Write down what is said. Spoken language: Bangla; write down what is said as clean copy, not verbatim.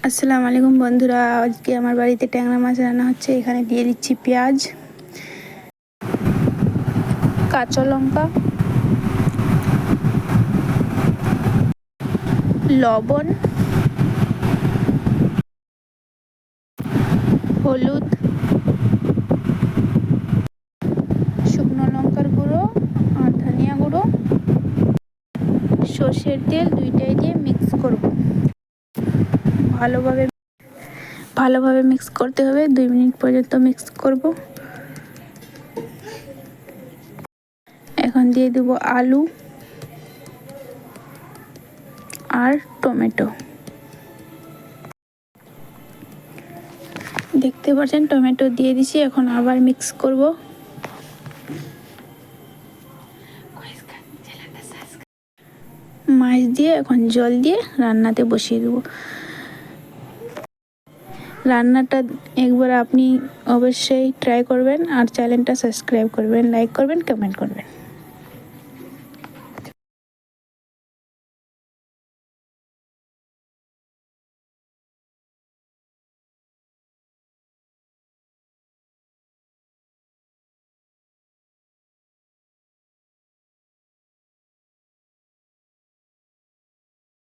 আসসালামু আলাইকুম বন্ধুরা, আজকে আমার বাড়িতে ট্যাংরা মাছ রান্না হচ্ছে। এখানে দিয়ে দিচ্ছি পেঁয়াজ, কাঁচা লঙ্কা, লবণ, হলুদ, শুকনো লঙ্কার গুঁড়ো আর ধনিয়া গুঁড়ো, সর্ষের তেল, দুইটাই দিয়ে মিক্স করব। ভালোভাবে মিক্স করতে হবে, 2 মিনিট পর্যন্ত মিক্স করব। এখন দিয়ে দেব আলু আর টমেটো। দেখতে পাচ্ছেন টমেটো দিয়ে দিছি, এখন আবার মিক্স করব। মাছ দিয়ে এখন জল দিয়ে রান্নাতে বসিয়ে দেবো। রান্নাটা একবার আপনি অবশ্যই ট্রাই করবেন আর চ্যানেলটা সাবস্ক্রাইব করবেন, লাইক করবেন, কমেন্ট করবেন।